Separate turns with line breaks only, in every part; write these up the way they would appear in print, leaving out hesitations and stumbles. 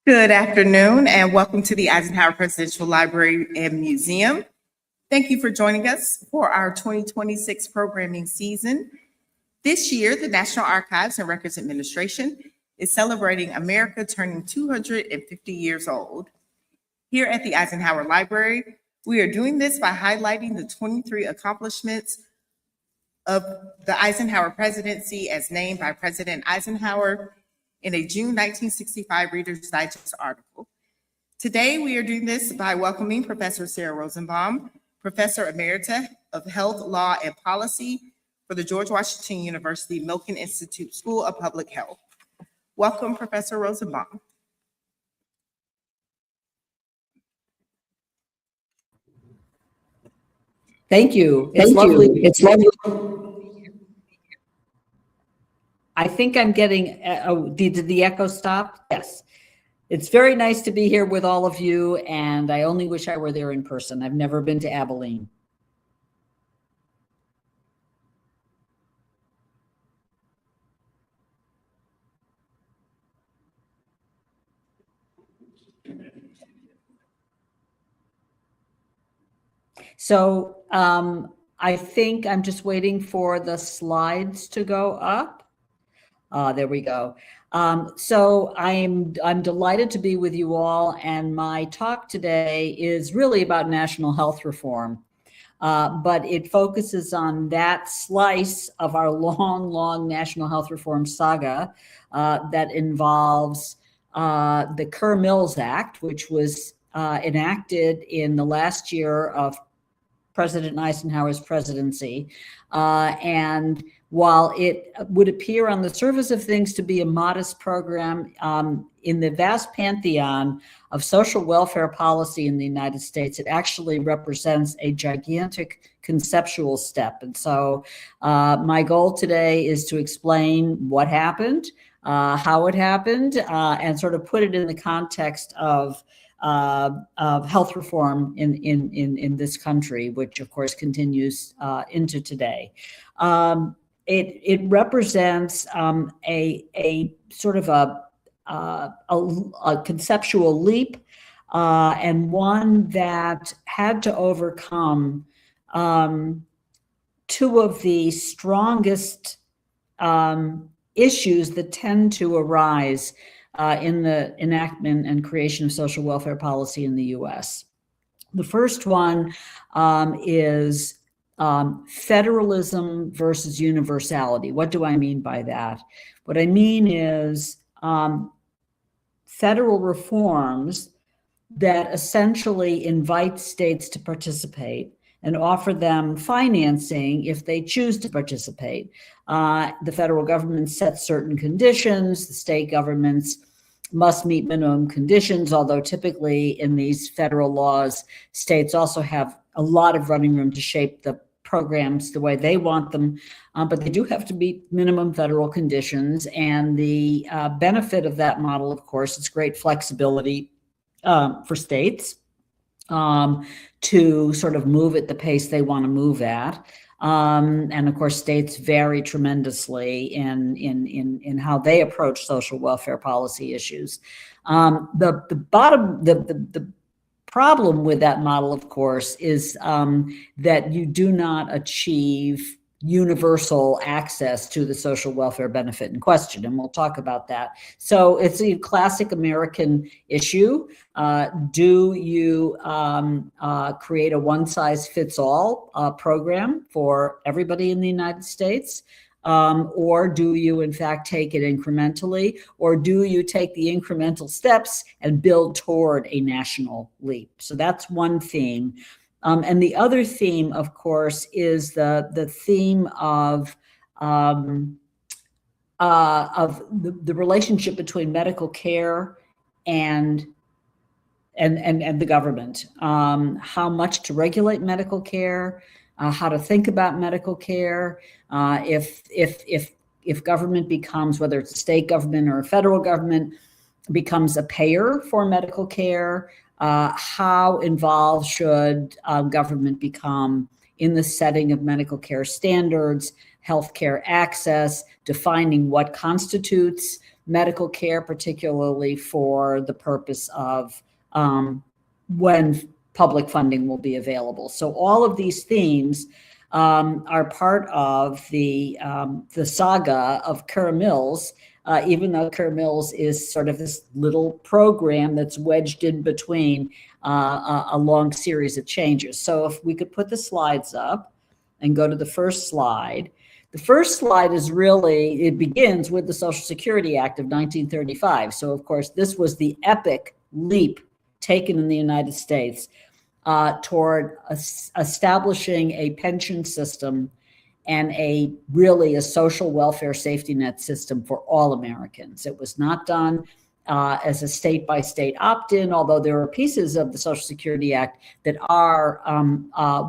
Good afternoon and welcome to the Eisenhower Presidential Library and Museum. Thank you for joining us for our 2026 programming season. This year, the National Archives and Records Administration is celebrating America turning 250 years old. Here at the Eisenhower Library, we are doing this by highlighting the 23 accomplishments of the Eisenhower presidency as named by President Eisenhower in a June 1965 Reader's Digest article. Today, we are doing this by welcoming Professor Sara Rosenbaum, Professor Emerita of Health, Law, and Policy for the George Washington University Milken Institute School of Public Health. Welcome, Professor Rosenbaum.
Thank you. It's lovely. It's lovely. I think I'm getting, did the echo stop? Yes. It's very nice to be here with all of you, and I only wish I were there in person. I've never been to Abilene. So I think I'm just waiting for the slides to go up. There we go. So I'm delighted to be with you all, and my talk today is really about national health reform, but it focuses on that slice of our long national health reform saga that involves the Kerr-Mills Act, which was enacted in the last year of President Eisenhower's presidency, and while it would appear on the surface of things to be a modest program, in the vast pantheon of social welfare policy in the United States, it actually represents a gigantic conceptual step. And so my goal today is to explain what happened, how it happened, and sort of put it in the context of health reform in this country, which of course continues into today. It represents a sort of a conceptual leap, and one that had to overcome two of the strongest issues that tend to arise in the enactment and creation of social welfare policy in the U.S. The first one is federalism versus universality. What do I mean by that? What I mean is federal reforms that essentially invite states to participate and offer them financing if they choose to participate. The federal government sets certain conditions. The state governments must meet minimum conditions, although typically in these federal laws, states also have a lot of running room to shape the programs the way they want them, but they do have to meet minimum federal conditions. And the benefit of that model, of course, is great flexibility for states to sort of move at the pace they want to move at. And of course, states vary tremendously in how they approach social welfare policy issues. The problem with that model, of course, is that you do not achieve universal access to the social welfare benefit in question, and we'll talk about that. So it's a classic American issue. Do you create a one-size-fits-all program for everybody in the United States? Or do you, in fact, take it incrementally? Or do you take the incremental steps and build toward a national leap? So that's one theme. And the other theme, of course, is the theme of the relationship between medical care and the government. How much to regulate medical care, how to think about medical care. If government becomes, whether it's a state government or a federal government, becomes a payer for medical care, how involved should government become in the setting of medical care standards, healthcare access, defining what constitutes medical care, particularly for the purpose of when public funding will be available. So all of these themes are part of the saga of Kerr-Mills, even though Kerr-Mills is sort of this little program that's wedged in between a long series of changes. So if we could put the slides up and go to the first slide. The first slide is really, it begins with the Social Security Act of 1935. So of course, this was the epic leap taken in the United States toward establishing a pension system and a social welfare safety net system for all Americans. It was not done as a state-by-state opt-in, although there are pieces of the Social Security Act that are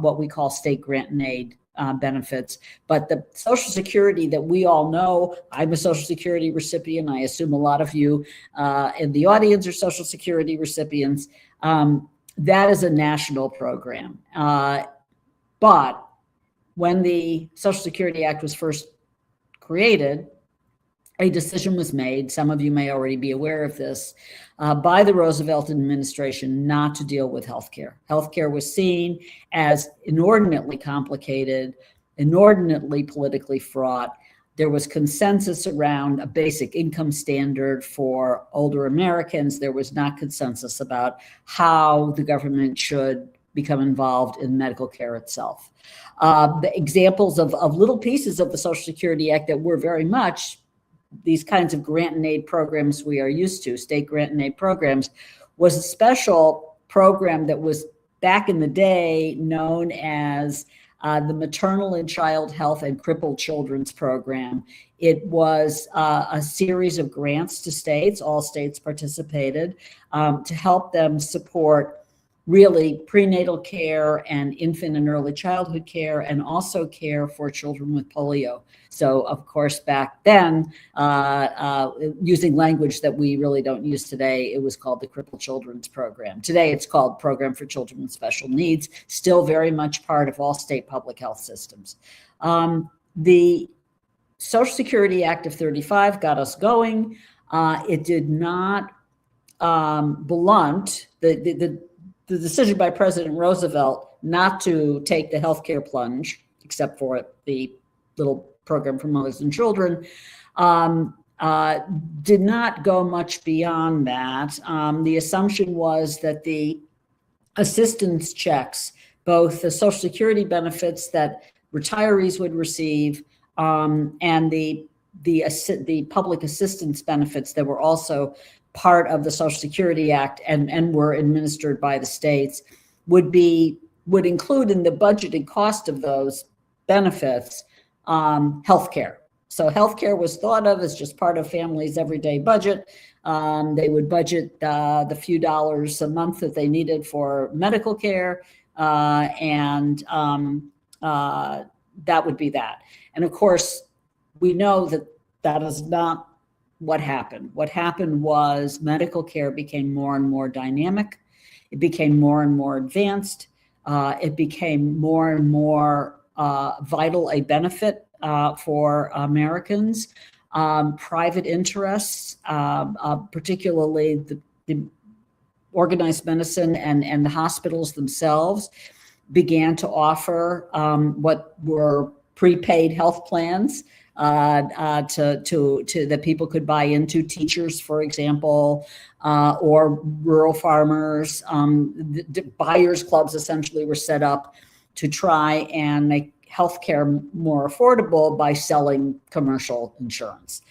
what we call state grant and aid benefits. But the Social Security that we all know, I'm a Social Security recipient. I assume a lot of you in the audience are Social Security recipients. That is a national program. But when the Social Security Act was first created, a decision was made, some of you may already be aware of this, by the Roosevelt administration not to deal with healthcare. Healthcare was seen as inordinately complicated, inordinately politically fraught. There was consensus around a basic income standard for older Americans. There was not consensus about how the government should become involved in medical care itself. The examples of little pieces of the Social Security Act that were very much these kinds of grant and aid programs we are used to, state grant and aid programs, was a special program that was back in the day known as the Maternal and Child Health and Crippled Children's Program. It was a series of grants to states, all states participated, to help them support really prenatal care and infant and early childhood care, and also care for children with polio. So of course, back then, using language that we really don't use today, it was called the Crippled Children's Program. Today, it's called Program for Children with Special Needs, still very much part of all state public health systems. The Social Security Act of 35 got us going. It did not blunt the decision by President Roosevelt not to take the healthcare plunge, except for the little program for mothers and children, did not go much beyond that. The assumption was that the assistance checks, both the Social Security benefits that retirees would receive and the public assistance benefits that were also part of the Social Security Act and were administered by the states would include in the budgeted cost of those benefits healthcare. So healthcare was thought of as just part of families' everyday budget. They would budget the few dollars a month that they needed for medical care, and that would be that. And of course, we know that that is not what happened. What happened was medical care became more and more dynamic. It became more and more advanced. It became more and more vital a benefit for Americans. Private interests, particularly the organized medicine and the hospitals themselves, began to offer what were prepaid health plans to that people could buy into, teachers, for example, or rural farmers. The buyers clubs essentially were set up to try and make healthcare more affordable by selling commercial insurance.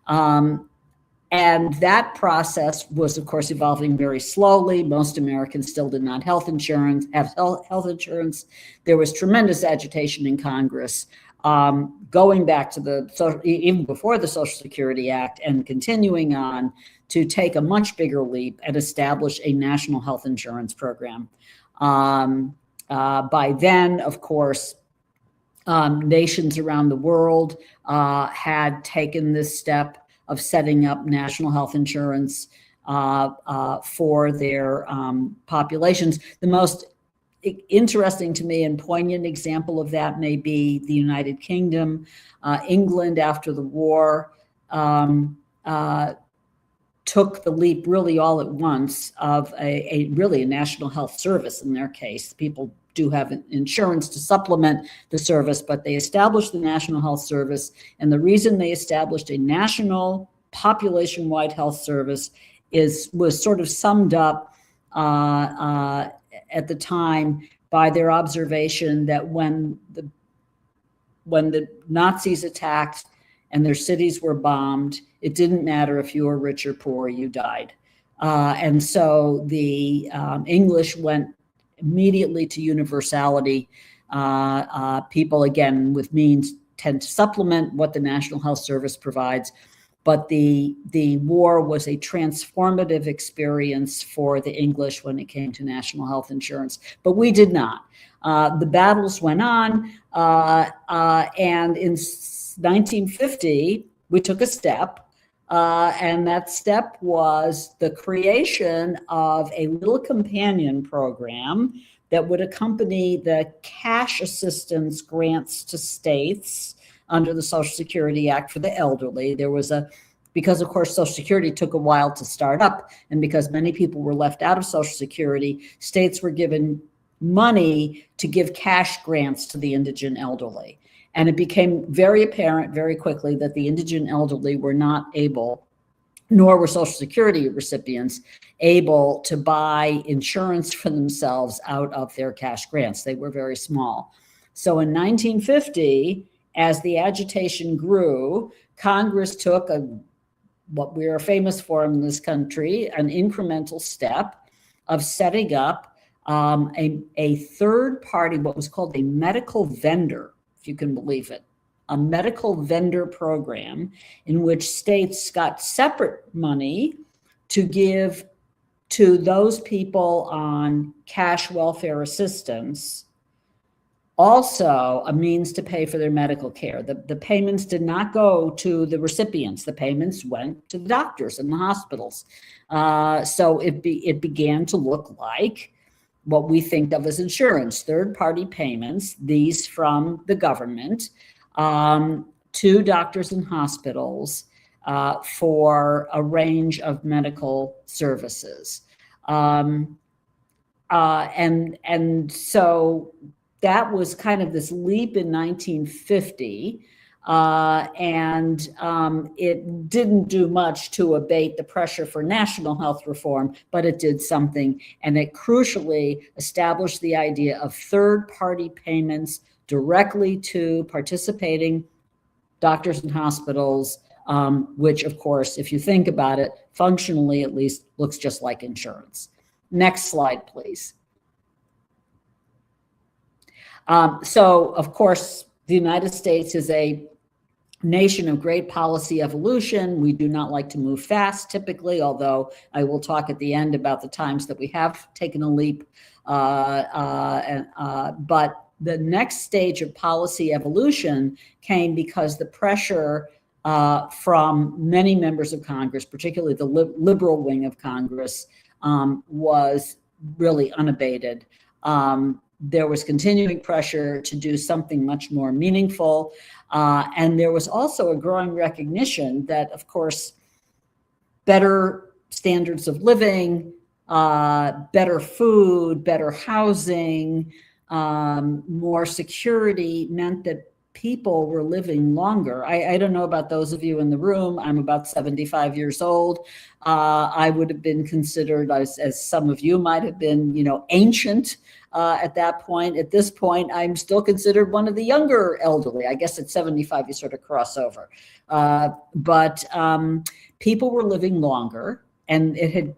And that process was, of course, evolving very slowly. Most Americans still did not have health insurance. There was tremendous agitation in Congress, going back to even before the Social Security Act and continuing on to take a much bigger leap and establish a national health insurance program. By then, of course, nations around the world had taken this step of setting up national health insurance for their populations. The most interesting to me and poignant example of that may be the United Kingdom. England, after the war, took the leap really all at once of a national health service in their case. People do have insurance to supplement the service, but they established the National Health Service. And the reason they established a national population-wide health service was sort of summed up at the time by their observation that when the Nazis attacked and their cities were bombed, it didn't matter if you were rich or poor, you died. And so the English went immediately to universality. People, again, with means tend to supplement what the National Health Service provides. But the war was a transformative experience for the English when it came to national health insurance, but we did not. The battles went on, and in 1950, we took a step, and that step was the creation of a little companion program that would accompany the cash assistance grants to states under the Social Security Act for the elderly. There was because of course Social Security took a while to start up, and because many people were left out of Social Security, states were given money to give cash grants to the indigent elderly. And it became very apparent very quickly that the indigent elderly were not able, nor were Social Security recipients, able to buy insurance for themselves out of their cash grants. They were very small. So in 1950, as the agitation grew, Congress took what we are famous for in this country, an incremental step of setting up a third party, what was called a medical vendor, if you can believe it, a medical vendor program in which states got separate money to give to those people on cash welfare assistance, also a means to pay for their medical care. The payments did not go to the recipients. The payments went to the doctors and the hospitals. So it began to look like what we think of as insurance, third-party payments, these from the government to doctors and hospitals for a range of medical services. And so that was kind of this leap in 1950, and it didn't do much to abate the pressure for national health reform, but it did something, and it crucially established the idea of third-party payments directly to participating doctors and hospitals, which, of course, if you think about it, functionally at least looks just like insurance. Next slide, please. So, of course, the United States is a nation of great policy evolution. We do not like to move fast, typically, although I will talk at the end about the times that we have taken a leap. But the next stage of policy evolution came because the pressure from many members of Congress, particularly the liberal wing of Congress, was really unabated. There was continuing pressure to do something much more meaningful. And there was also a growing recognition that, of course, better standards of living, better food, better housing, more security meant that people were living longer. I don't know about those of you in the room. I'm about 75 years old. I would have been considered, as some of you might have been, ancient at that point. At this point, I'm still considered one of the younger elderly. I guess at 75, you sort of cross over. But people were living longer, and it had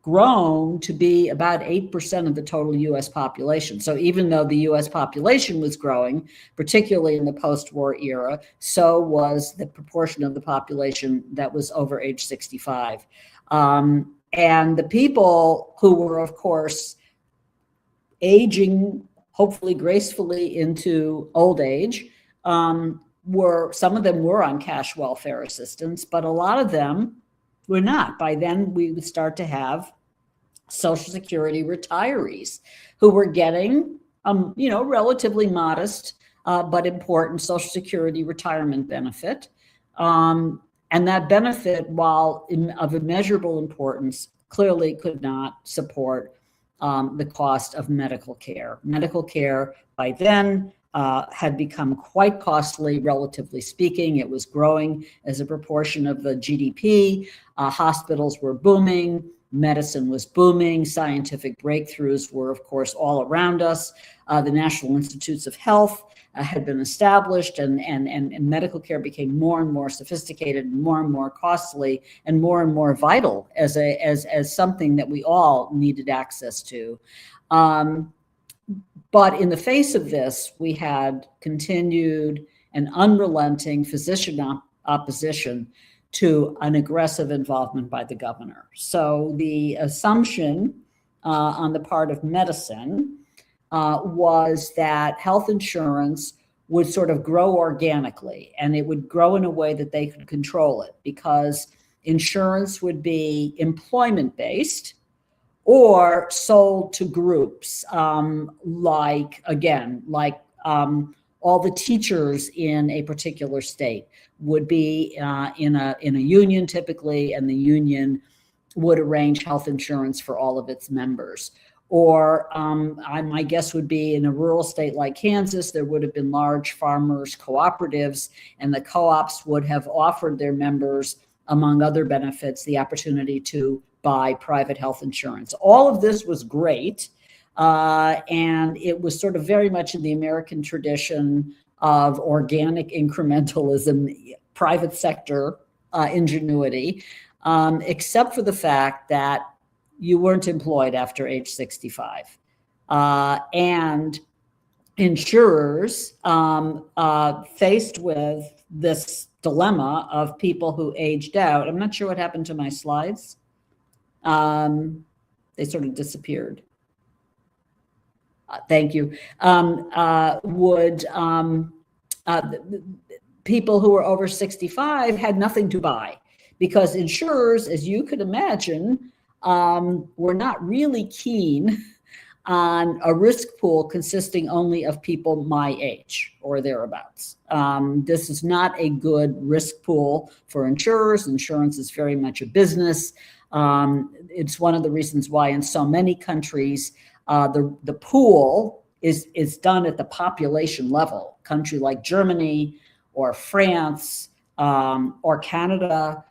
grown to be about 8% of the total U.S. population. So even though the U.S. population was growing, particularly in the post-war era, so was the proportion of the population that was over age 65. And the people who were, of course, aging, hopefully gracefully into old age, some of them were on cash welfare assistance, but a lot of them were not. By then, we would start to have Social Security retirees who were getting, relatively modest but important Social Security retirement benefit. And that benefit, while of immeasurable importance, clearly could not support the cost of medical care. Medical care by then had become quite costly, relatively speaking. It was growing as a proportion of the GDP. Hospitals were booming. Medicine was booming. Scientific breakthroughs were, of course, all around us. The National Institutes of Health had been established, and medical care became more and more sophisticated, and more costly, and more vital as something that we all needed access to. But in the face of this, we had continued and unrelenting physician opposition to an aggressive involvement by the governor. So the assumption on the part of medicine was that health insurance would sort of grow organically, and it would grow in a way that they could control it, because insurance would be employment-based or sold to groups, like all the teachers in a particular state would be in a union typically, and the union would arrange health insurance for all of its members. Or my guess would be in a rural state like Kansas, there would have been large farmers cooperatives, and the co-ops would have offered their members, among other benefits, the opportunity to buy private health insurance. All of this was great. And it was sort of very much in the American tradition of organic incrementalism, private sector ingenuity, except for the fact that you weren't employed after age 65. And insurers, faced with this dilemma of people who aged out, I'm not sure what happened to my slides. They sort of disappeared. Thank you. People who were over 65 had nothing to buy, because insurers, as you could imagine, were not really keen on a risk pool consisting only of people my age or thereabouts. This is not a good risk pool for insurers. Insurance is very much a business. It's one of the reasons why in so many countries, the pool is done at the population level. A country like Germany or France or Canada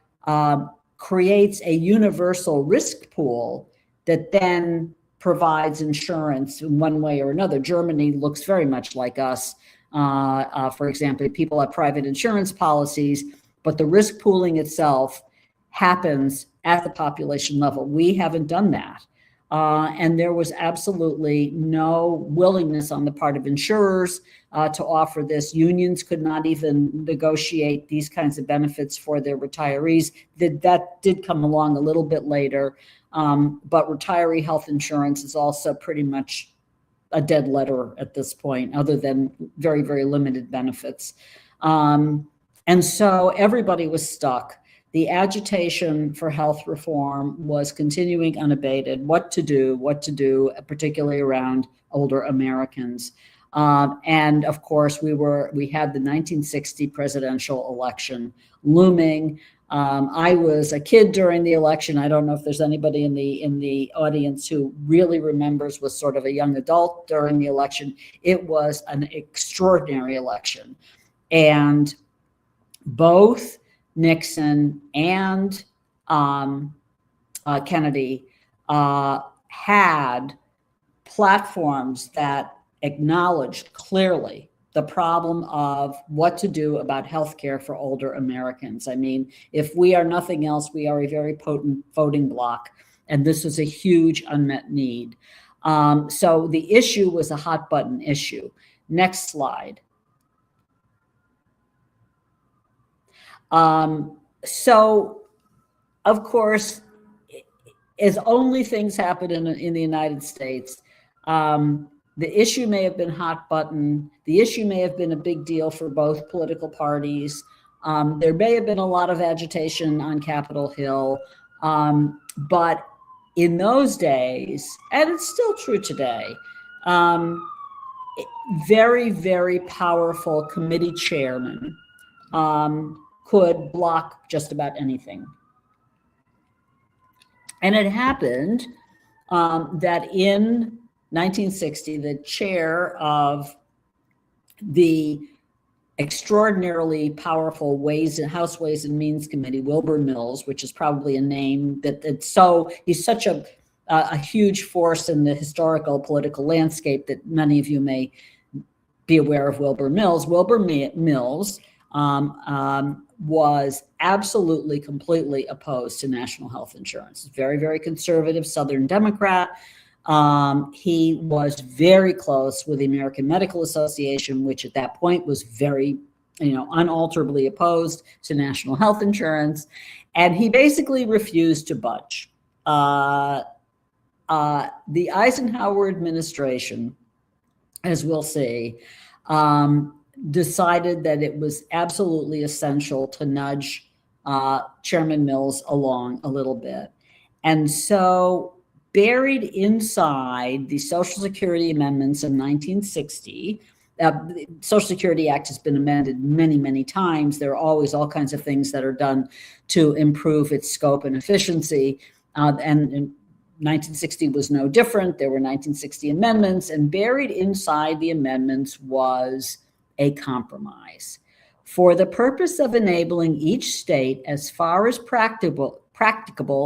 creates a universal risk pool that then provides insurance in one way or another. Germany looks very much like us. For example, people have private insurance policies, but the risk pooling itself happens at the population level. We haven't done that. And there was absolutely no willingness on the part of insurers to offer this. Unions could not even negotiate these kinds of benefits for their retirees. That did come along a little bit later, but retiree health insurance is also pretty much a dead letter at this point, other than very, very limited benefits. And so everybody was stuck. The agitation for health reform was continuing unabated. What to do, particularly around older Americans. And of course, we had the 1960 presidential election looming. I was a kid during the election. I don't know if there's anybody in the audience who really remembers, was sort of a young adult during the election. It was an extraordinary election, and both Nixon and Kennedy had platforms that acknowledged clearly the problem of what to do about healthcare for older Americans. I mean, if we are nothing else, we are a very potent voting bloc, and this is a huge unmet need. So the issue was a hot button issue. Next slide. So, of course, as only things happen in the United States, the issue may have been hot button. The issue may have been a big deal for both political parties. There may have been a lot of agitation on Capitol Hill, but in those days, and it's still true today, very, very powerful committee chairman could block just about anything. And it happened that in 1960, the chair of the extraordinarily powerful House Ways and Means Committee, Wilbur Mills, which is probably a name he's such a huge force in the historical political landscape that many of you may be aware of Wilbur Mills. Wilbur Mills was absolutely, completely opposed to national health insurance. Very, very conservative Southern Democrat. He was very close with the American Medical Association, which at that point was very, unalterably opposed to national health insurance. And he basically refused to budge. The Eisenhower administration, as we'll see, decided that it was absolutely essential to nudge Chairman Mills along a little bit. And so buried inside the Social Security amendments of 1960, the Social Security Act has been amended many, many times. There are always all kinds of things that are done to improve its scope and efficiency. And 1960 was no different. There were 1960 amendments, and buried inside the amendments was a compromise. For the purpose of enabling each state, as far as practicable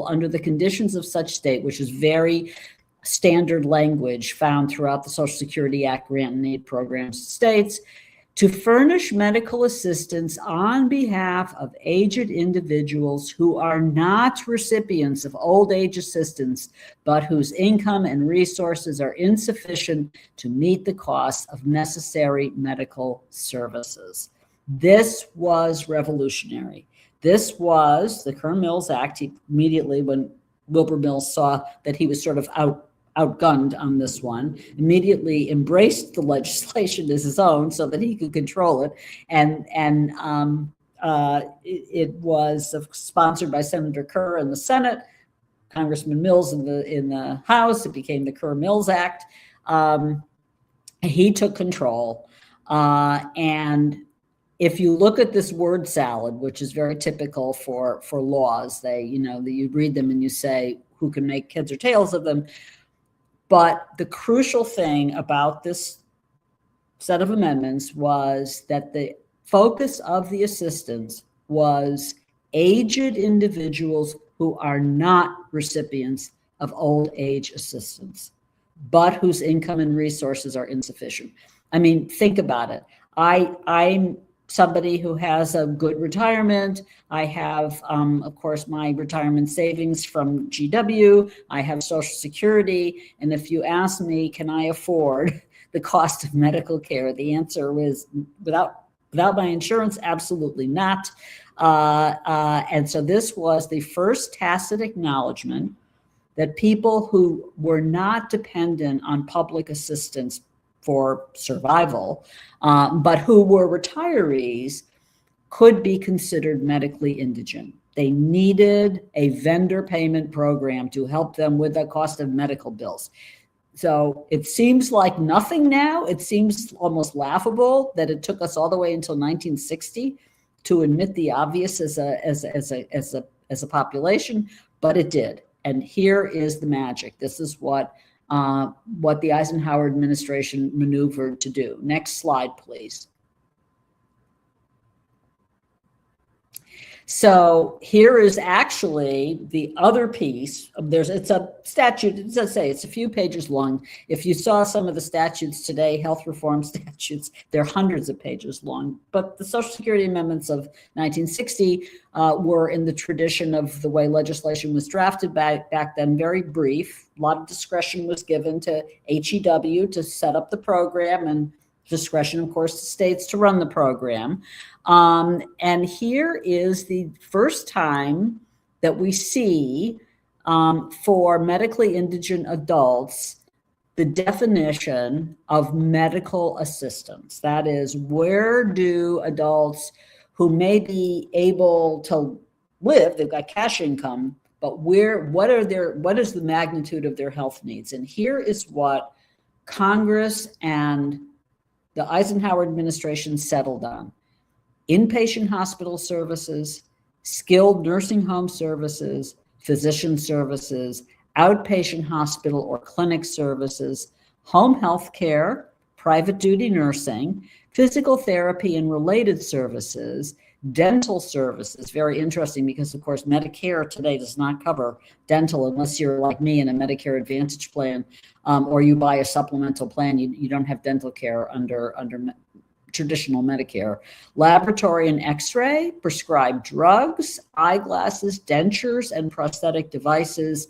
under the conditions of such state, which is very standard language found throughout the Social Security Act grant and aid programs to states, to furnish medical assistance on behalf of aged individuals who are not recipients of old age assistance, but whose income and resources are insufficient to meet the costs of necessary medical services. This was revolutionary. This was the Kerr-Mills Act. He immediately, when Wilbur Mills saw that he was sort of outgunned on this one, immediately embraced the legislation as his own so that he could control it. And it was sponsored by Senator Kerr in the Senate, Congressman Mills in the House. It became the Kerr-Mills Act. He took control. And if you look at this word salad, which is very typical for laws, you read them and you say, who can make heads or tails of them? But the crucial thing about this set of amendments was that the focus of the assistance was aged individuals who are not recipients of old age assistance, but whose income and resources are insufficient. I mean, think about it. I'm somebody who has a good retirement. I have, of course, my retirement savings from GW. I have Social Security. And if you ask me, can I afford the cost of medical care? The answer was without my insurance, absolutely not. And so this was the first tacit acknowledgement that people who were not dependent on public assistance for survival, but who were retirees, could be considered medically indigent. They needed a vendor payment program to help them with the cost of medical bills. So it seems like nothing now. It seems almost laughable that it took us all the way until 1960 to admit the obvious as a population, but it did. And here is the magic. This is what the Eisenhower administration maneuvered to do. Next slide, please. So here is actually the other piece. It's a statute. It does say it's a few pages long. If you saw some of the statutes today, health reform statutes, they're hundreds of pages long. But the Social Security amendments of 1960 were in the tradition of the way legislation was drafted back then, very brief. A lot of discretion was given to HEW to set up the program, and discretion, of course, to states to run the program. And here is the first time that we see for medically indigent adults the definition of medical assistance. That is, where do adults who may be able to live, they've got cash income, but what is the magnitude of their health needs? And here is what Congress and the Eisenhower administration settled on inpatient hospital services, skilled nursing home services, physician services, outpatient hospital or clinic services, home health care, private duty nursing, physical therapy and related services, dental services. Very interesting because, of course, Medicare today does not cover dental unless you're like me in a Medicare Advantage plan, or you buy a supplemental plan. You don't have dental care under traditional Medicare. Laboratory and x-ray, prescribed drugs, eyeglasses, dentures and prosthetic devices,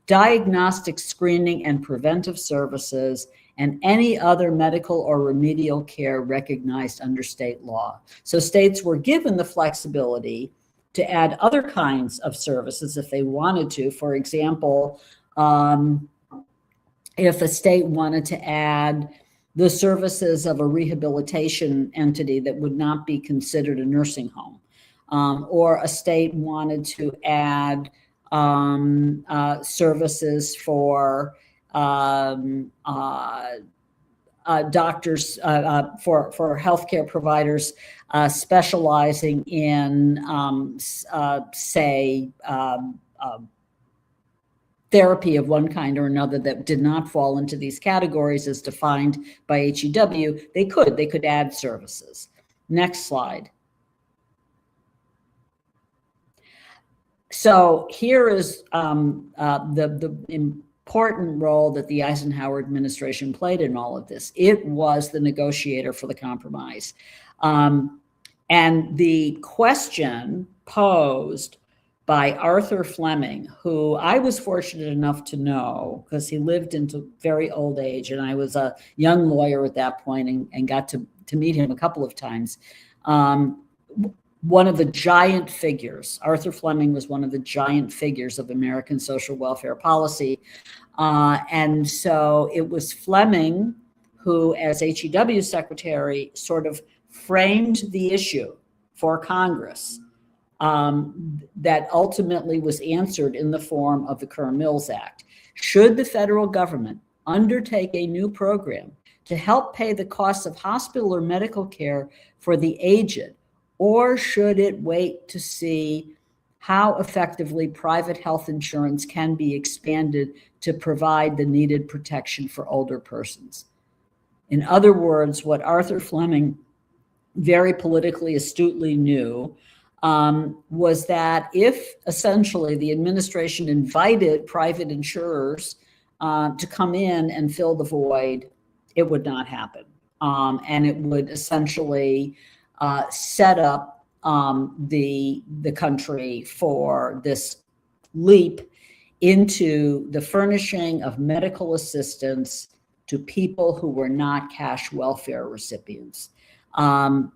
diagnostic screening and preventive services, and any other medical or remedial care recognized under state law. So states were given the flexibility to add other kinds of services if they wanted to. For example, if a state wanted to add the services of a rehabilitation entity that would not be considered a nursing home, or a state wanted to add services for doctors, for healthcare providers specializing in, say, therapy of one kind or another that did not fall into these categories as defined by HEW, they could add services. Next slide. So here is the important role that the Eisenhower administration played in all of this. It was the negotiator for the compromise. And the question posed by Arthur Fleming, who I was fortunate enough to know because he lived into very old age, and I was a young lawyer at that point and got to meet him a couple of times. One of the giant figures, Arthur Fleming was one of the giant figures of American social welfare policy. And so it was Fleming who, as HEW secretary, sort of framed the issue for Congress that ultimately was answered in the form of the Kerr-Mills Act. Should the federal government undertake a new program to help pay the costs of hospital or medical care for the aged, or should it wait to see how effectively private health insurance can be expanded to provide the needed protection for older persons? In other words, what Arthur Fleming very politically astutely knew was that if essentially the administration invited private insurers to come in and fill the void, it would not happen. And it would essentially set up the country for this leap into the furnishing of medical assistance to people who were not cash welfare recipients. And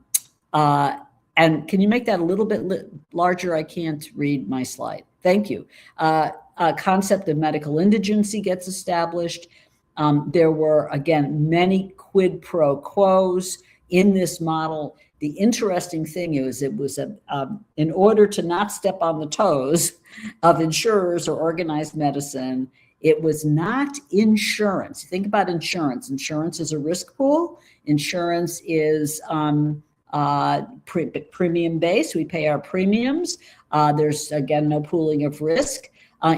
can you make that a little bit larger? I can't read my slide. Thank you. A concept of medical indigency gets established. There were, again, many quid pro quos in this model. The interesting thing is it was in order to not step on the toes of insurers or organized medicine, it was not insurance. Think about insurance. Insurance is a risk pool. Insurance is premium based. We pay our premiums. There's, again, no pooling of risk.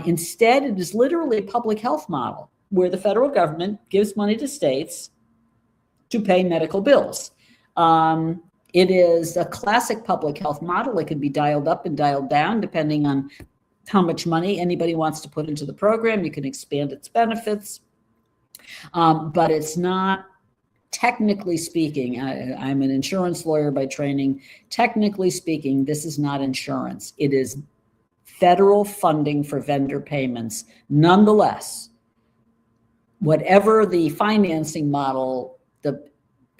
Instead, it is literally a public health model where the federal government gives money to states to pay medical bills. It is a classic public health model. It can be dialed up and dialed down depending on how much money anybody wants to put into the program. You can expand its benefits, but it's not, technically speaking, I'm an insurance lawyer by training. Technically speaking, this is not insurance. It is federal funding for vendor payments. Nonetheless, whatever the financing model, the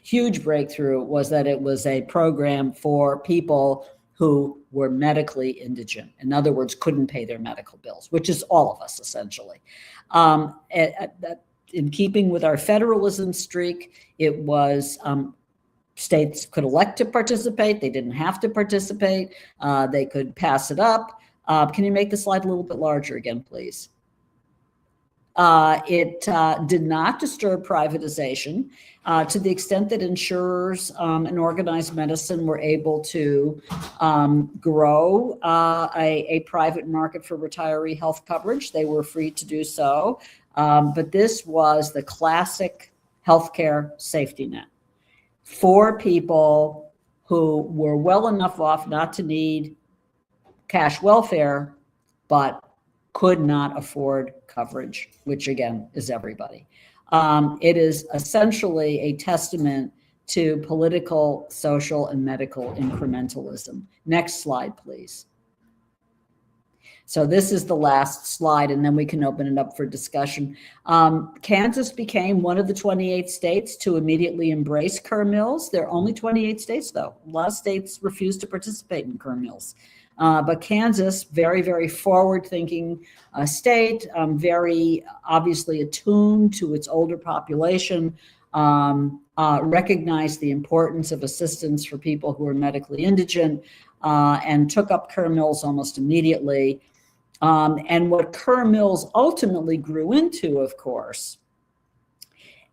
huge breakthrough was that it was a program for people who were medically indigent. In other words, couldn't pay their medical bills, which is all of us essentially. In keeping with our federalism streak, it was states could elect to participate. They didn't have to participate. They could pass it up. Can you make the slide a little bit larger again, please? It did not disturb privatization to the extent that insurers and organized medicine were able to grow a private market for retiree health coverage. They were free to do so. But this was the classic healthcare safety net for people who were well enough off not to need cash welfare, but could not afford coverage, which again is everybody. It is essentially a testament to political, social, and medical incrementalism. Next slide, please. So this is the last slide, and then we can open it up for discussion. Kansas became one of the 28 states to immediately embrace Kerr-Mills. There are only 28 states, though. A lot of states refused to participate in Kerr-Mills. But Kansas, very, very forward-thinking state, very obviously attuned to its older population, recognized the importance of assistance for people who are medically indigent, and took up Kerr-Mills almost immediately. And what Kerr-Mills ultimately grew into, of course,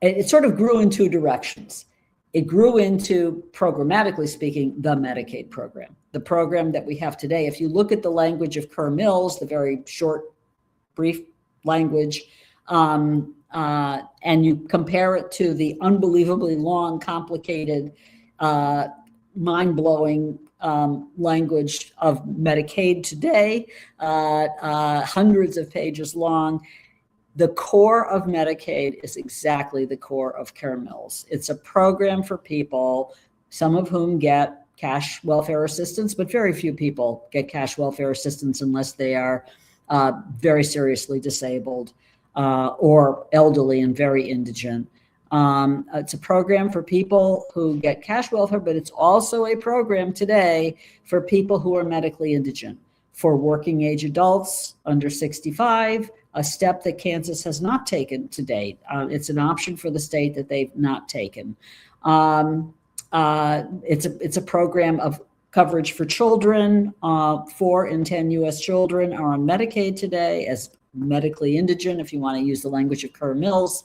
it sort of grew in two directions. It grew into, programmatically speaking, the Medicaid program, the program that we have today. If you look at the language of Kerr-Mills, the very short, brief language, and you compare it to the unbelievably long, complicated, mind-blowing language of Medicaid today, hundreds of pages long. The core of Medicaid is exactly the core of Kerr-Mills. It's a program for people, some of whom get cash welfare assistance, but very few people get cash welfare assistance unless they are very seriously disabled or elderly and very indigent. It's a program for people who get cash welfare, but it's also a program today for people who are medically indigent, for working age adults under 65, a step that Kansas has not taken to date. It's an option for the state that they've not taken. It's a program of coverage for children. 4 in 10 U.S. children are on Medicaid today as medically indigent, if you want to use the language of Kerr-Mills.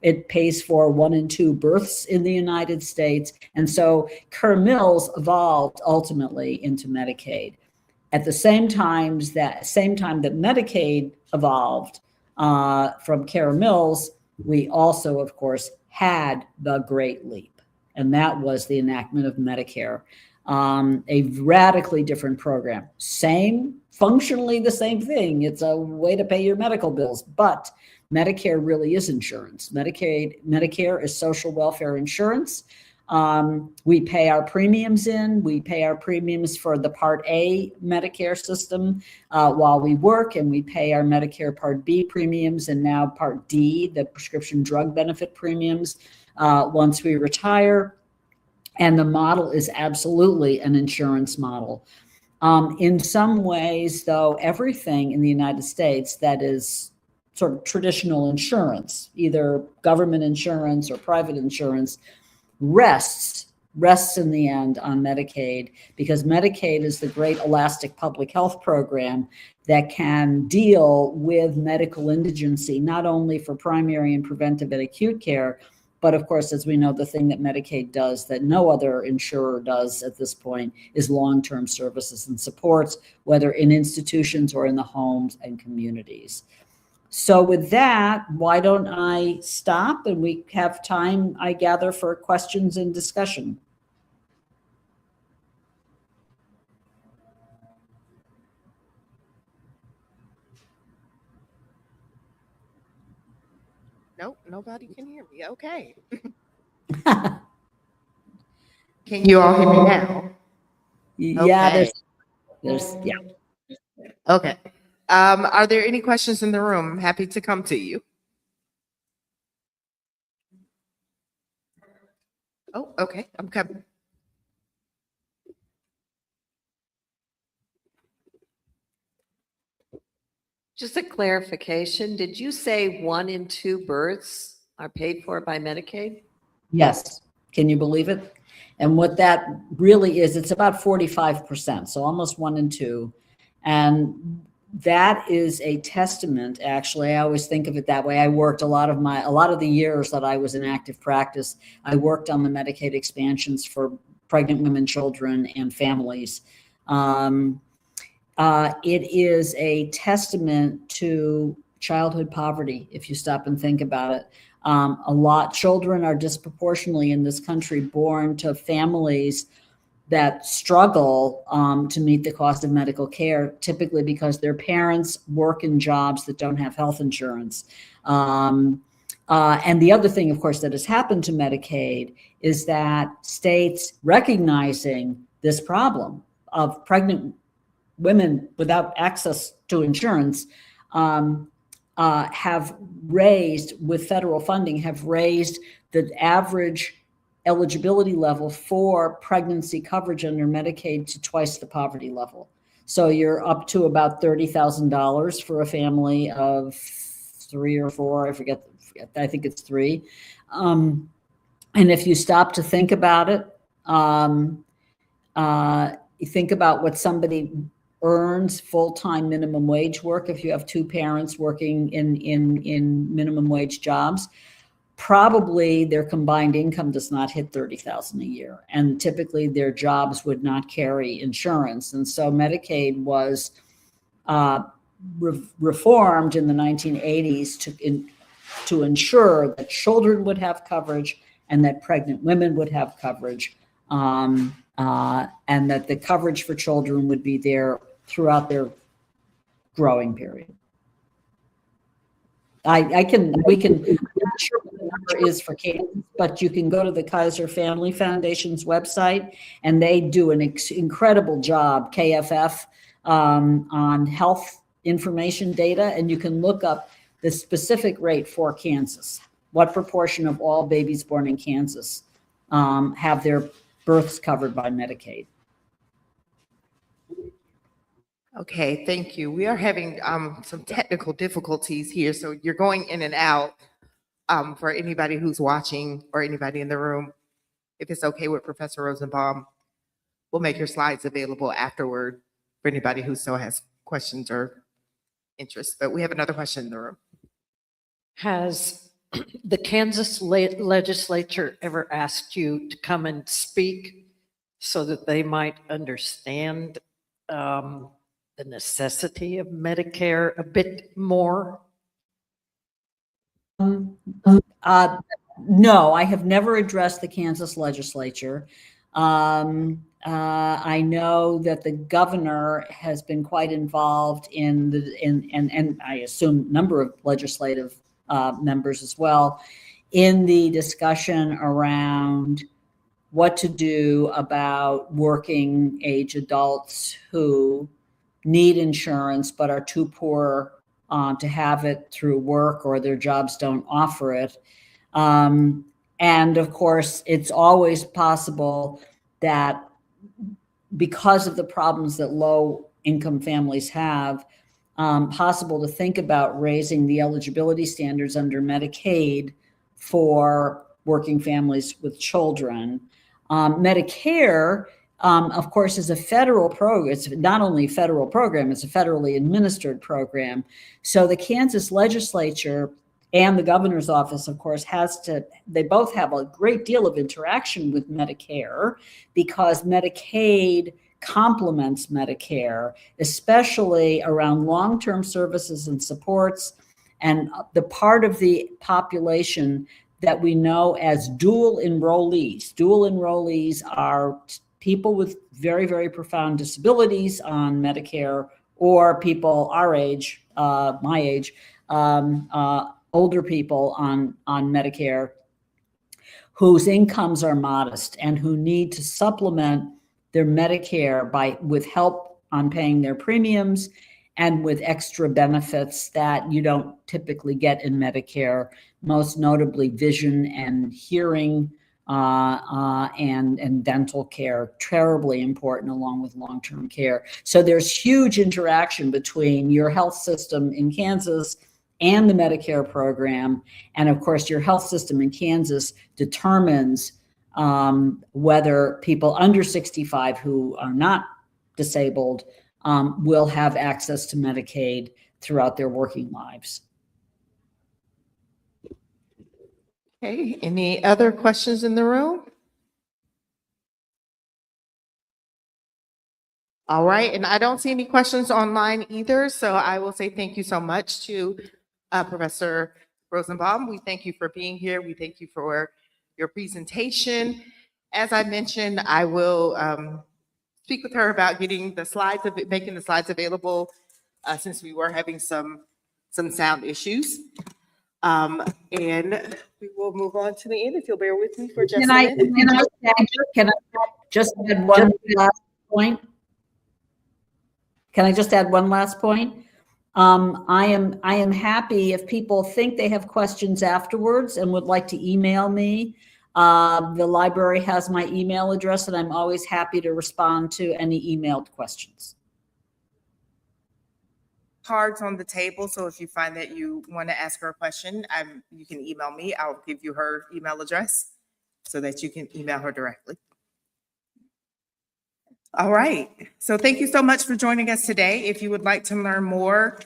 It pays for 1 in 2 births in the United States. And so Kerr-Mills evolved ultimately into Medicaid. At the same time that Medicaid evolved from Kerr-Mills, we also, of course, had the Great Leap, and that was the enactment of Medicare, a radically different program. Functionally the same thing. It's a way to pay your medical bills, but Medicare really is insurance. Medicare is social welfare insurance. We pay our premiums in. We pay our premiums for the Part A Medicare system while we work, and we pay our Medicare Part B premiums and now Part D, the prescription drug benefit premiums, once we retire. And the model is absolutely an insurance model. In some ways, though, everything in the United States that is sort of traditional insurance, either government insurance or private insurance, rests in the end on Medicaid, because Medicaid is the great elastic public health program that can deal with medical indigency, not only for primary and preventive and acute care, but of course, as we know, the thing that Medicaid does that no other insurer does at this point is long-term services and supports, whether in institutions or in the homes and communities. So with that, why don't I stop and we have time, I gather, for questions and discussion.
Nope, nobody can hear me. Okay. Can you all hear me now?
Yeah,
Okay.
yeah.
Okay. Are there any questions in the room? I'm happy to come to you. Oh, okay. I'm coming.
Just a clarification, did you say 1 in 2 births are paid for by Medicaid?
Yes. Can you believe it? And what that really is, it's about 45%, so almost 1 in 2. And that is a testament. Actually, I always think of it that way. I worked a lot of the years that I was in active practice, I worked on the Medicaid expansions for pregnant women, children, and families. It is a testament to childhood poverty, if you stop and think about it. Children are disproportionately in this country born to families that struggle to meet the cost of medical care, typically because their parents work in jobs that don't have health insurance. And the other thing, of course, that has happened to Medicaid is that states recognizing this problem of pregnant women without access to insurance have raised, with federal funding, have raised the average eligibility level for pregnancy coverage under Medicaid to twice the poverty level. So you're up to about $30,000 for a family of 3 or 4, I forget, I think it's 3. And if you stop to think about it, you think about what somebody earns full-time minimum wage work. If you have 2 parents working in minimum wage jobs, probably their combined income does not hit $30,000 a year. And typically their jobs would not carry insurance. And so Medicaid was reformed in the 1980s to ensure that children would have coverage and that pregnant women would have coverage, and that the coverage for children would be there throughout their growing period. I'm not sure what the number is for Kansas, but you can go to the Kaiser Family Foundation's website, and they do an incredible job, KFF, on health information data, and you can look up the specific rate for Kansas. What proportion of all babies born in Kansas have their births covered by Medicaid?
Okay, thank you. We are having some technical difficulties here, so you're going in and out. For anybody who's watching or anybody in the room, if it's okay with Professor Rosenbaum, we'll make your slides available afterward for anybody who still has questions or interest. But we have another question in the room.
Has the Kansas legislature ever asked you to come and speak so that they might understand the necessity of Medicare a bit more?
No, I have never addressed the Kansas legislature. I know that the governor has been quite involved and I assume a number of legislative members as well, in the discussion around what to do about working age adults who need insurance but are too poor to have it through work, or their jobs don't offer it. And of course, it's always possible that because of the problems that low income families have, possible to think about raising the eligibility standards under Medicaid for working families with children. Medicare, of course, is a federal program. It's not only a federal program, it's a federally administered program. So the Kansas legislature and the governor's office, of course, they both have a great deal of interaction with Medicare, because Medicaid complements Medicare, especially around long-term services and supports, and the part of the population that we know as dual enrollees. Dual enrollees are people with very, very profound disabilities on Medicare, or people our age, my age, older people on Medicare, whose incomes are modest and who need to supplement their Medicare with help on paying their premiums and with extra benefits that you don't typically get in Medicare, most notably vision and hearing, and dental care, terribly important, along with long-term care. So there's huge interaction between your health system in Kansas and the Medicare program. And of course, your health system in Kansas determines whether people under 65 who are not disabled will have access to Medicaid throughout their working lives.
Okay, any other questions in the room? All right, and I don't see any questions online either, so I will say thank you so much to Professor Rosenbaum. We thank you for being here. We thank you for your presentation. As I mentioned, I will speak with her about getting the slides, making the slides available since we were having some sound issues. And we will move on to the end if you'll bear with me for just a minute.
Can I just add one last point? Can I just add one last point? I am happy if people think they have questions afterwards and would like to email me. The library has my email address, and I'm always happy to respond to any emailed questions.
Cards on the table, so if you find that you want to ask her a question, you can email me. I'll give you her email address so that you can email her directly. All right, so thank you so much for joining us today. If you would like to learn more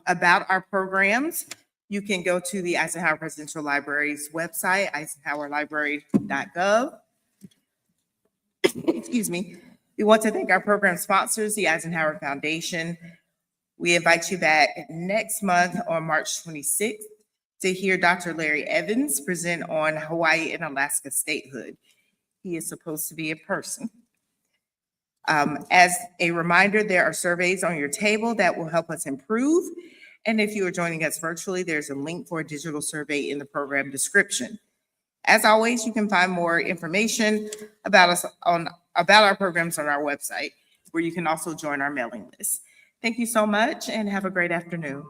about our programs, you can go to the Eisenhower Presidential Library's website, eisenhowerlibrary.gov. Excuse me. We want to thank our program sponsors, the Eisenhower Foundation. We invite you back next month on March 26th to hear Dr. Larry Evans present on Hawaii and Alaska statehood. He is supposed to be in person. As a reminder, there are surveys on your table that will help us improve. And if you are joining us virtually, there's a link for a digital survey in the program description. As always, you can find more information about our programs on our website, where you can also join our mailing list. Thank you so much and have a great afternoon.